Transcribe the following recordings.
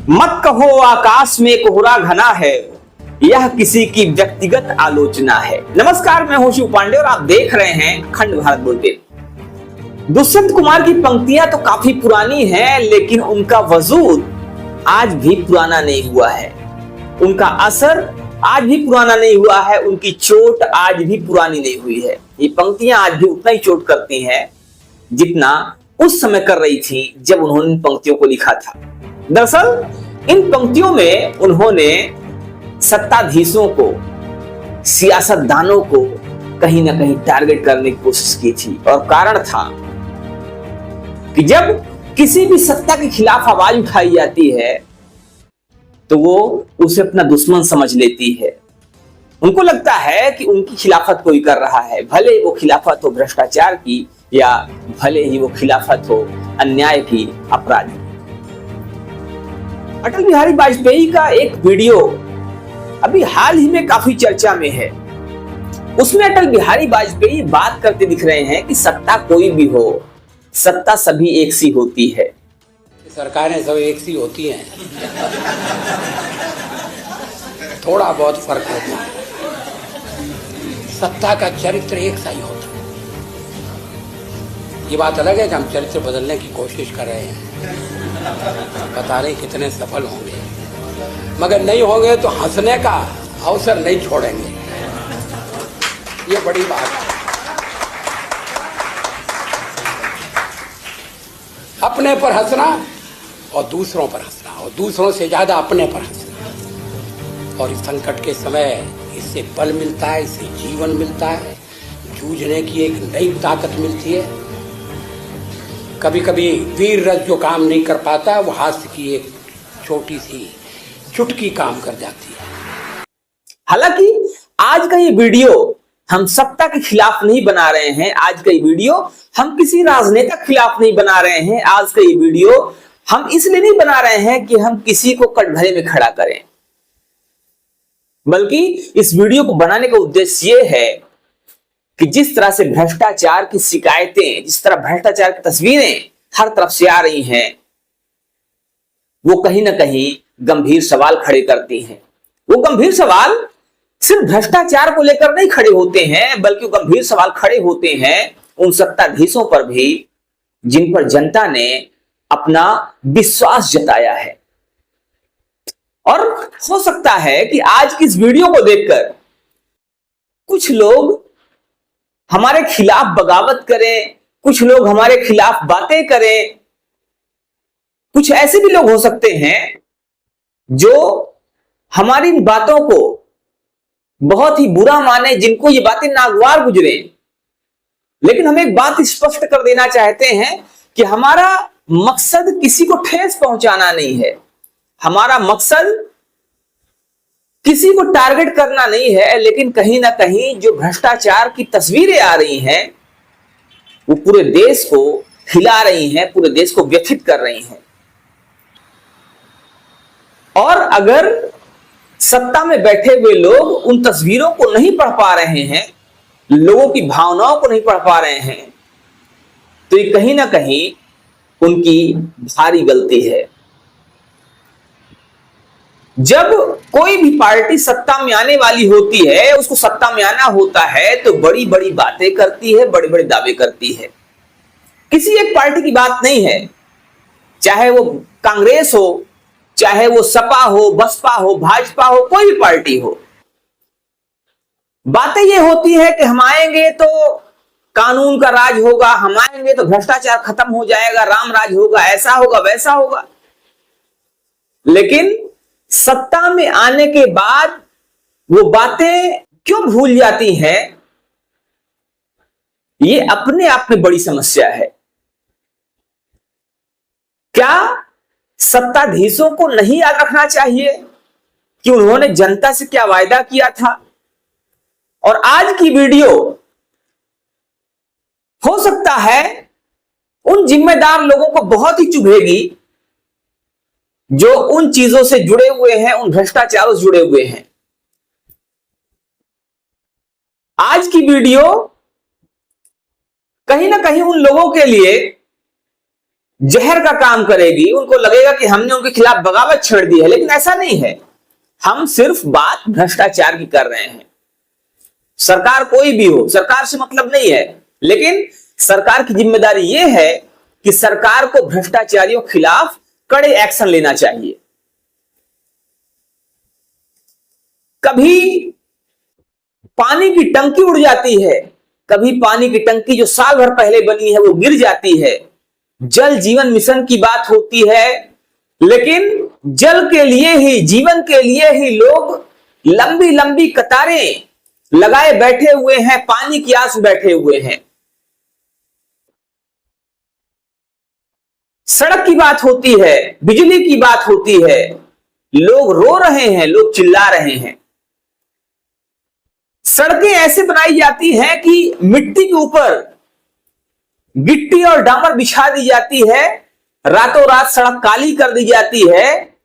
मत कहो आकाश में कोहरा घना है, यह किसी की व्यक्तिगत आलोचना है। नमस्कार, मैं हूं शिव पांडे और आप देख रहे हैं खंड भारत बुलेटिन। दुष्यंत कुमार की पंक्तियां तो काफी पुरानी हैं, लेकिन उनका वजूद आज भी पुराना नहीं हुआ है। उनका असर आज भी पुराना नहीं हुआ है। उनकी चोट आज भी पुरानी नहीं हुई है। ये पंक्तियां आज भी उतना ही चोट करती हैं जितना उस समय कर रही थी जब उन्होंने पंक्तियों को लिखा था। दरअसल इन पंक्तियों में उन्होंने सत्ताधीशों को, सियासतदानों को कहीं ना कहीं टारगेट करने की कोशिश की थी। और कारण था कि जब किसी भी सत्ता के खिलाफ आवाज उठाई जाती है तो वो उसे अपना दुश्मन समझ लेती है। उनको लगता है कि उनकी खिलाफत कोई कर रहा है, भले ही वो खिलाफत हो भ्रष्टाचार की या भले ही वो खिलाफत हो अन्याय की, अपराध की। अटल बिहारी वाजपेयी का एक वीडियो अभी हाल ही में काफी चर्चा में है। उसमें अटल बिहारी वाजपेयी बात करते दिख रहे हैं कि सत्ता कोई भी हो, सत्ता सभी एक सी होती है। सरकारें सब एक सी होती हैं, थोड़ा बहुत फर्क होता है। सत्ता का चरित्र एक सा ही होता है। ये बात अलग है कि हम चरित्र बदलने की कोशिश कर रहे हैं, बता रहे कितने सफल होंगे, मगर नहीं होंगे तो हंसने का अवसर नहीं छोड़ेंगे। ये बड़ी बात है। अपने पर हंसना और दूसरों पर हंसना, और दूसरों से ज्यादा अपने पर हंसना। और इस संकट के समय इससे बल मिलता है, इससे जीवन मिलता है, जूझने की एक नई ताकत मिलती है। कभी कभी वीर रथ जो काम नहीं कर पाता, वो हास्य की एक छोटी सी चुटकी काम कर जाती है। हालांकि आज का ये वीडियो हम सत्ता के खिलाफ नहीं बना रहे हैं। आज का ये वीडियो हम किसी राजनेता के खिलाफ नहीं बना रहे हैं। आज का ये वीडियो हम इसलिए नहीं बना रहे हैं कि हम किसी को कटघरे में खड़ा करें, बल्कि इस वीडियो को बनाने का उद्देश्य ये है कि जिस तरह से भ्रष्टाचार की शिकायतें, जिस तरह भ्रष्टाचार की तस्वीरें हर तरफ से आ रही हैं, वो कहीं ना कहीं गंभीर सवाल खड़े करती हैं। वो गंभीर सवाल सिर्फ भ्रष्टाचार को लेकर नहीं खड़े होते हैं, बल्कि वो गंभीर सवाल खड़े होते हैं उन सत्ताधीशों पर भी जिन पर जनता ने अपना विश्वास जताया है। और हो सकता है कि आज की इस वीडियो को देखकर कुछ लोग हमारे खिलाफ बगावत करें, कुछ लोग हमारे खिलाफ बातें करें। कुछ ऐसे भी लोग हो सकते हैं जो हमारी इन बातों को बहुत ही बुरा माने, जिनको ये बातें नागवार गुजरे। लेकिन हम एक बात स्पष्ट कर देना चाहते हैं कि हमारा मकसद किसी को ठेस पहुंचाना नहीं है। हमारा मकसद किसी को टारगेट करना नहीं है। लेकिन कहीं ना कहीं जो भ्रष्टाचार की तस्वीरें आ रही हैं वो पूरे देश को हिला रही हैं, पूरे देश को व्यथित कर रही हैं। और अगर सत्ता में बैठे हुए लोग उन तस्वीरों को नहीं पढ़ पा रहे हैं, लोगों की भावनाओं को नहीं पढ़ पा रहे हैं, तो ये कहीं ना कहीं उनकी भारी गलती है। जब कोई भी पार्टी सत्ता में आने वाली होती है, उसको सत्ता में आना होता है तो बड़ी बड़ी बातें करती है, बड़े बड़े दावे करती है। किसी एक पार्टी की बात नहीं है, चाहे वो कांग्रेस हो, चाहे वो सपा हो, बसपा हो, भाजपा हो, कोई भी पार्टी हो। बातें ये होती है कि हम आएंगे तो कानून का राज होगा, हम आएंगे तो भ्रष्टाचार खत्म हो जाएगा, राम राज होगा, ऐसा होगा, वैसा होगा। लेकिन सत्ता में आने के बाद वो बातें क्यों भूल जाती हैं, ये अपने आप में बड़ी समस्या है। क्या सत्ताधीशों को नहीं याद रखना चाहिए कि उन्होंने जनता से क्या वायदा किया था? और आज की वीडियो हो सकता है उन जिम्मेदार लोगों को बहुत ही चुभेगी जो उन चीजों से जुड़े हुए हैं, उन भ्रष्टाचारों से जुड़े हुए हैं। आज की वीडियो कहीं ना कहीं उन लोगों के लिए जहर का काम करेगी, उनको लगेगा कि हमने उनके खिलाफ बगावत छेड़ दी है। लेकिन ऐसा नहीं है, हम सिर्फ बात भ्रष्टाचार की कर रहे हैं। सरकार कोई भी हो, सरकार से मतलब नहीं है, लेकिन सरकार की जिम्मेदारी यह है कि सरकार को भ्रष्टाचारियों के खिलाफ कड़े एक्शन लेना चाहिए। कभी पानी की टंकी उड़ जाती है, कभी पानी की टंकी जो साल भर पहले बनी है वो गिर जाती है। जल जीवन मिशन की बात होती है, लेकिन जल के लिए ही, जीवन के लिए ही लोग लंबी लंबी कतारें लगाए बैठे हुए हैं, पानी की आस बैठे हुए हैं। सड़क की बात होती है, बिजली की बात होती है, लोग रो रहे हैं, लोग चिल्ला रहे हैं। सड़कें ऐसे बनाई जाती हैं कि मिट्टी के ऊपर गिट्टी और डामर बिछा दी जाती है, रातों रात सड़क काली कर दी जाती है,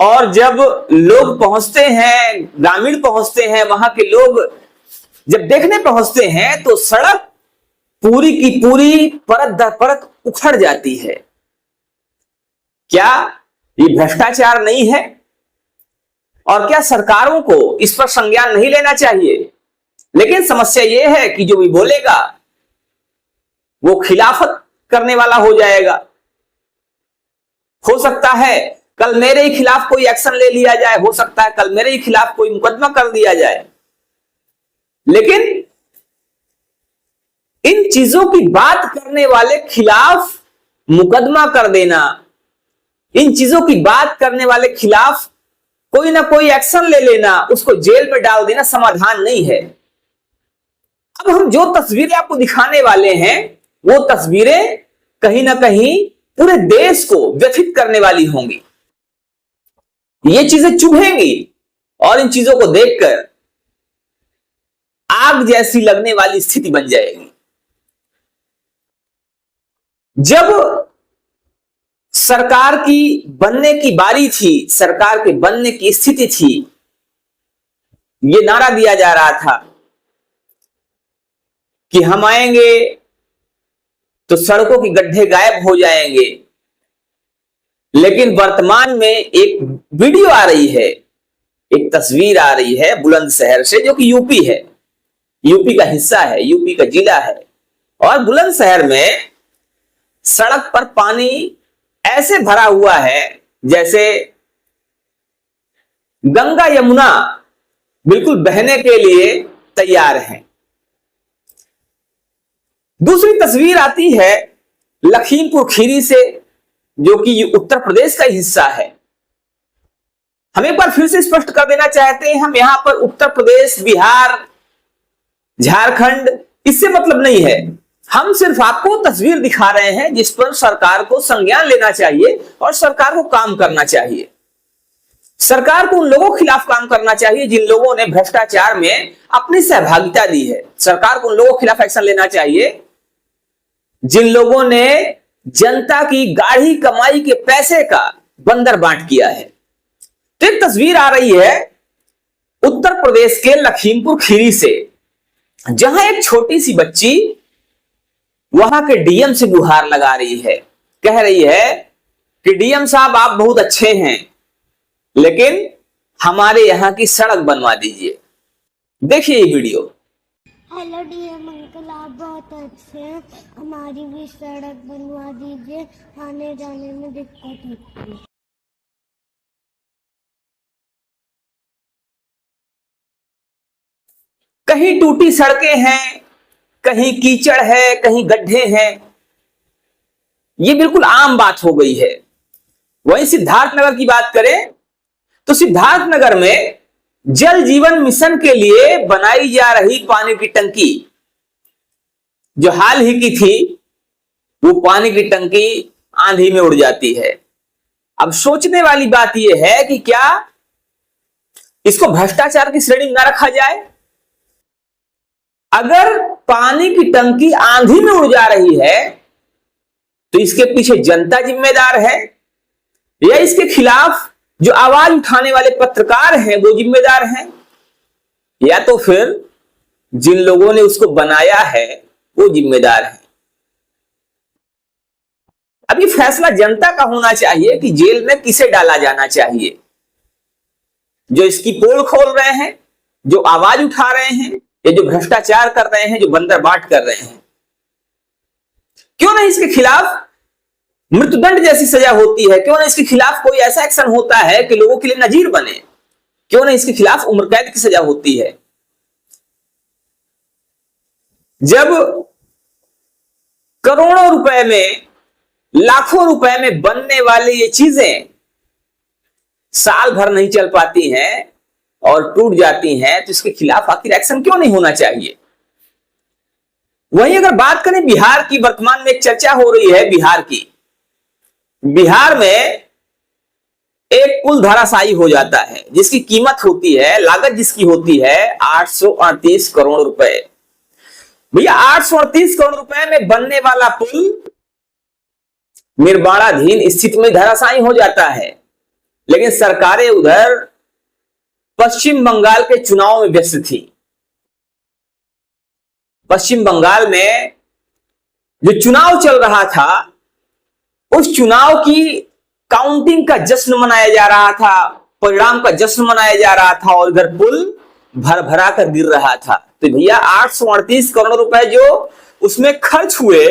और जब लोग पहुंचते हैं, ग्रामीण पहुंचते हैं, वहां के लोग जब देखने पहुंचते हैं तो सड़क पूरी की पूरी परत दर परत उखड़ जाती है। क्या ये भ्रष्टाचार नहीं है? और क्या सरकारों को इस पर संज्ञान नहीं लेना चाहिए? लेकिन समस्या यह है कि जो भी बोलेगा वो खिलाफत करने वाला हो जाएगा। हो सकता है कल मेरे ही खिलाफ कोई एक्शन ले लिया जाए, हो सकता है कल मेरे ही खिलाफ कोई मुकदमा कर दिया जाए। लेकिन इन चीजों की बात करने वाले खिलाफ मुकदमा कर देना, इन चीजों की बात करने वाले खिलाफ कोई ना कोई एक्शन ले लेना, उसको जेल में डाल देना समाधान नहीं है। अब हम जो तस्वीरें आपको दिखाने वाले हैं वो तस्वीरें कहीं ना कहीं पूरे देश को व्यथित करने वाली होंगी। ये चीजें चुभेंगी और इन चीजों को देखकर आग जैसी लगने वाली स्थिति बन जाएगी। जब सरकार की बनने की बारी थी, सरकार के बनने की स्थिति थी, ये नारा दिया जा रहा था कि हम आएंगे तो सड़कों के गड्ढे गायब हो जाएंगे। लेकिन वर्तमान में एक वीडियो आ रही है, एक तस्वीर आ रही है बुलंदशहर से, जो कि यूपी है, यूपी का हिस्सा है, यूपी का जिला है। और बुलंदशहर में सड़क पर पानी ऐसे भरा हुआ है जैसे गंगा यमुना बिल्कुल बहने के लिए तैयार हैं। दूसरी तस्वीर आती है लखीमपुर खीरी से, जो कि उत्तर प्रदेश का हिस्सा है। हम एक बार फिर से स्पष्ट कर देना चाहते हैं, हम यहां पर उत्तर प्रदेश, बिहार, झारखंड इससे मतलब नहीं है। हम सिर्फ आपको तस्वीर दिखा रहे हैं जिस पर सरकार को संज्ञान लेना चाहिए और सरकार को काम करना चाहिए। सरकार को उन लोगों के खिलाफ काम करना चाहिए जिन लोगों ने भ्रष्टाचार में अपनी सहभागिता दी है। सरकार को उन लोगों के खिलाफ एक्शन लेना चाहिए जिन लोगों ने जनता की गाढ़ी कमाई के पैसे का बंदर बांट किया है। तो एक तस्वीर आ रही है उत्तर प्रदेश के लखीमपुर खीरी से, जहां एक छोटी सी बच्ची वहां के डीएम से गुहार लगा रही है, कह रही है कि डीएम साहब आप बहुत अच्छे हैं, लेकिन हमारे यहां की सड़क बनवा दीजिए। देखिए ये वीडियो। हेलो डीएम अंकल, आप बहुत अच्छे हैं, हमारी भी सड़क बनवा दीजिए, आने जाने में दिक्कत होती है। कहीं टूटी सड़कें हैं, कहीं कीचड़ है, कहीं गड्ढे हैं, ये बिल्कुल आम बात हो गई है। वहीं सिद्धार्थनगर की बात करें तो सिद्धार्थनगर में जल जीवन मिशन के लिए बनाई जा रही पानी की टंकी, जो हाल ही की थी, वो पानी की टंकी आंधी में उड़ जाती है। अब सोचने वाली बात यह है कि क्या इसको भ्रष्टाचार की श्रेणी में न रखा जाए? अगर पानी की टंकी आंधी में उड़ जा रही है तो इसके पीछे जनता जिम्मेदार है या इसके खिलाफ जो आवाज उठाने वाले पत्रकार हैं वो जिम्मेदार हैं, या तो फिर जिन लोगों ने उसको बनाया है वो जिम्मेदार है? अब ये फैसला जनता का होना चाहिए कि जेल में किसे डाला जाना चाहिए। जो इसकी पोल खोल रहे हैं, जो आवाज उठा रहे हैं, या जो भ्रष्टाचार कर रहे हैं, जो बंदरबाट कर रहे हैं। क्यों नहीं इसके खिलाफ मृत्युदंड जैसी सजा होती है? क्यों नहीं इसके खिलाफ कोई ऐसा एक्शन होता है कि लोगों के लिए नजीर बने? क्यों नहीं इसके खिलाफ उम्र कैद की सजा होती है? जब करोड़ों रुपए में, लाखों रुपए में बनने वाली ये चीजें साल भर नहीं चल पाती हैं और टूट जाती हैं, तो इसके खिलाफ आखिर एक्शन क्यों नहीं होना चाहिए? वहीं अगर बात करें बिहार की, वर्तमान में एक चर्चा हो रही है बिहार की। बिहार में एक पुल धराशायी हो जाता है जिसकी कीमत होती है, लागत जिसकी होती है 838 करोड़ रुपए। भैया 838 करोड़ रुपए में बनने वाला पुल निर्माणाधीन स्थिति में धराशायी हो जाता है, लेकिन सरकारें उधर पश्चिम बंगाल के चुनाव में व्यस्त थी। पश्चिम बंगाल में जो चुनाव चल रहा था, उस चुनाव की काउंटिंग का जश्न मनाया जा रहा था, परिणाम का जश्न मनाया जा रहा था, और इधर पुल भर भरा कर गिर रहा था। तो भैया 838 करोड़ रुपए जो उसमें खर्च हुए,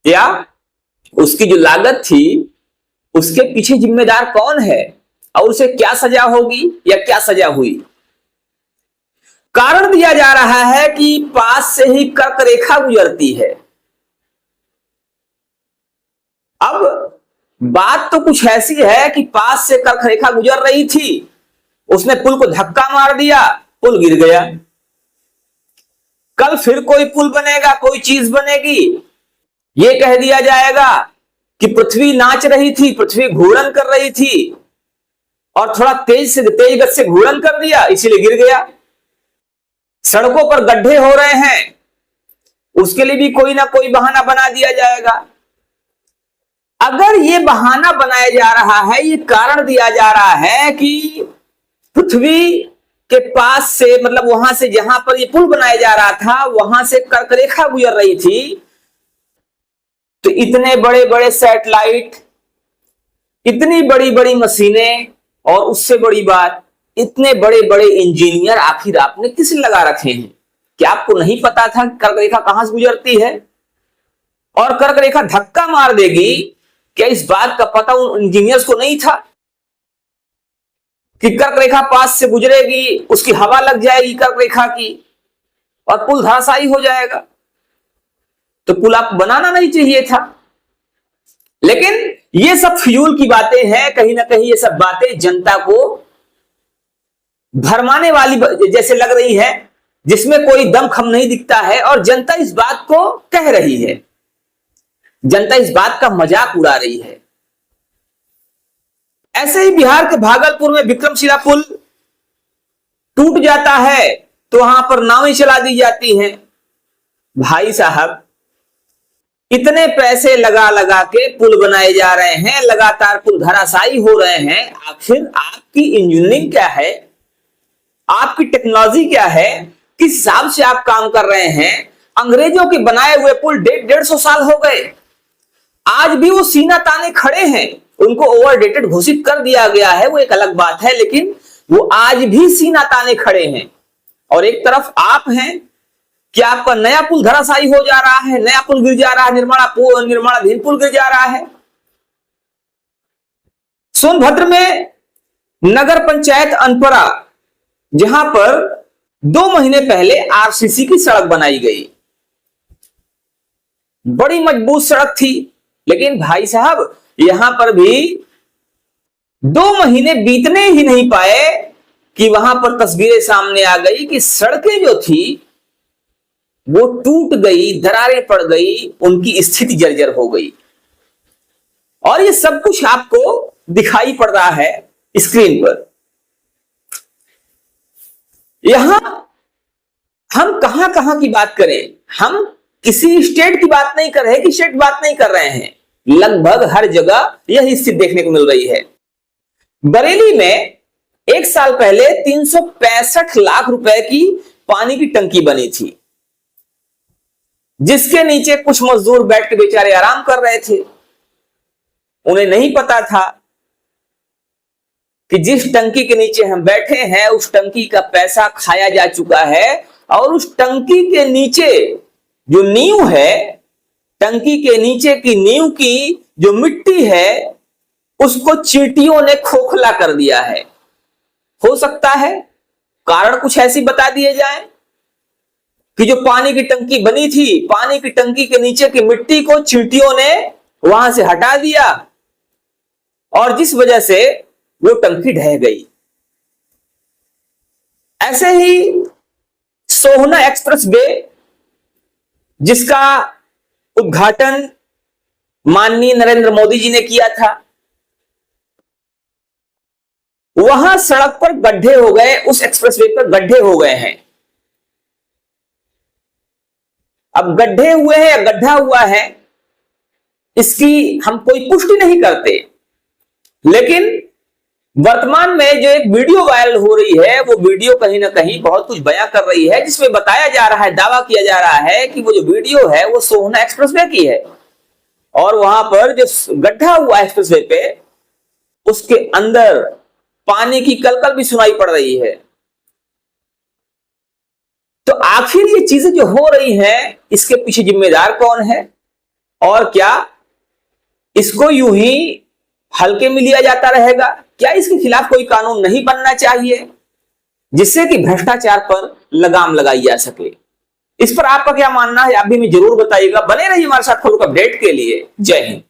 या उसकी जो लागत थी, उसके पीछे जिम्मेदार कौन है और उसे क्या सजा होगी या क्या सजा हुई? कारण दिया जा रहा है कि पास से ही कर्क रेखा गुजरती है। अब बात तो कुछ ऐसी है कि पास से कर्क रेखा गुजर रही थी, उसने पुल को धक्का मार दिया, पुल गिर गया। कल फिर कोई पुल बनेगा, कोई चीज बनेगी, ये कह दिया जाएगा कि पृथ्वी नाच रही थी, पृथ्वी घूर्णन कर रही थी और थोड़ा तेज गति से घूर्णन कर दिया, इसीलिए गिर गया। सड़कों पर गड्ढे हो रहे हैं, उसके लिए भी कोई ना कोई बहाना बना दिया जाएगा। अगर ये बहाना बनाया जा रहा है, ये कारण दिया जा रहा है कि पृथ्वी के पास से, मतलब वहां से जहां पर ये पुल बनाया जा रहा था, वहां से कर्क रेखा गुजर रही थी, तो इतने बड़े बड़े सैटेलाइट, इतनी बड़ी बड़ी मशीनें, और उससे बड़ी बात, इतने बड़े बड़े इंजीनियर आखिर आपने किस लगा रखे हैं? क्या आपको नहीं पता था कि कर्क रेखा कहां से गुजरती है और कर्क रेखा धक्का मार देगी? क्या इस बात का पता उन इंजीनियर्स को नहीं था कि कर्क रेखा पास से गुजरेगी, उसकी हवा लग जाएगी कर्क रेखा की और पुल धराशायी हो जाएगा? तो पुल आपको बनाना नहीं चाहिए था। लेकिन ये सब फिजूल की बातें हैं, कहीं ना कहीं ये सब बातें जनता को भरमाने वाली जैसे लग रही है, जिसमें कोई दम खम नहीं दिखता है, और जनता इस बात को कह रही है, जनता इस बात का मजाक उड़ा रही है। ऐसे ही बिहार के भागलपुर में विक्रमशिला पुल टूट जाता है तो वहां पर नावें चला दी जाती हैं। भाई साहब, इतने पैसे लगा लगा के पुल बनाए जा रहे हैं, लगातार पुल धराशायी हो रहे हैं, आखिर आपकी इंजीनियरिंग क्या है, आपकी टेक्नोलॉजी क्या है, किस हिसाब से आप काम कर रहे हैं? अंग्रेजों के बनाए हुए पुल 150 साल हो गए, आज भी वो सीना ताने खड़े हैं। उनको ओवरडेटेड घोषित कर दिया गया है, वो एक अलग बात है, लेकिन वो आज भी सीना ताने खड़े हैं। और एक तरफ आप हैं कि आपका नया पुल धराशायी हो जा रहा है, नया पुल गिर जा रहा है, निर्माणाधीन पुल गिर जा रहा है। सोनभद्र में नगर पंचायत अनपरा, जहां पर 2 महीने पहले आरसीसी की सड़क बनाई गई, बड़ी मजबूत सड़क थी, लेकिन भाई साहब यहां पर भी 2 महीने बीतने ही नहीं पाए कि वहां पर तस्वीरें सामने आ गई कि सड़कें जो थी वो टूट गई, दरारें पड़ गई, उनकी स्थिति जर्जर हो गई। और ये सब कुछ आपको दिखाई पड़ रहा है स्क्रीन पर। यहां हम कहां कहां की बात करें, हम किसी स्टेट की बात नहीं कर रहे, कि स्टेट बात नहीं कर रहे हैं, लगभग हर जगह यही स्थिति देखने को मिल रही है। बरेली में 1 साल पहले 365 लाख रुपए की पानी की टंकी बनी थी, जिसके नीचे कुछ मजदूर बैठ के बेचारे आराम कर रहे थे। उन्हें नहीं पता था कि जिस टंकी के नीचे हम बैठे हैं उस टंकी का पैसा खाया जा चुका है, और उस टंकी के नीचे जो नींव है, टंकी के नीचे की नींव की जो मिट्टी है उसको चींटियों ने खोखला कर दिया है। हो सकता है कारण कुछ ऐसी बता दिए जाए कि जो पानी की टंकी बनी थी, पानी की टंकी के नीचे की मिट्टी को चींटियों ने वहां से हटा दिया और जिस वजह से वो टंकी ढह गई। ऐसे ही सोहना एक्सप्रेस वे, जिसका उद्घाटन माननीय नरेंद्र मोदी जी ने किया था, वहां सड़क पर गड्ढे हो गए, उस एक्सप्रेसवे पर गड्ढे हो गए हैं। अब गड्ढे हुए हैं या गड्ढा हुआ है इसकी हम कोई पुष्टि नहीं करते, लेकिन वर्तमान में जो एक वीडियो वायरल हो रही है वो वीडियो कहीं ना कहीं बहुत कुछ बयां कर रही है, जिसमें बताया जा रहा है, दावा किया जा रहा है कि वो जो वीडियो है वो सोहना एक्सप्रेसवे की है और वहां पर जो गड्ढा हुआ एक्सप्रेसवे पे उसके अंदर पानी की कलकल भी सुनाई पड़ रही है। तो आखिर ये चीजें जो हो रही हैं इसके पीछे जिम्मेदार कौन है और क्या इसको यूं ही हल्के में लिया जाता रहेगा? क्या इसके खिलाफ कोई कानून नहीं बनना चाहिए जिससे कि भ्रष्टाचार पर लगाम लगाई जा सके? इस पर आपका क्या मानना है आप भी हमें जरूर बताइएगा। बने रहिए हमारे साथ खबरों का अपडेट के लिए। जय हिंद।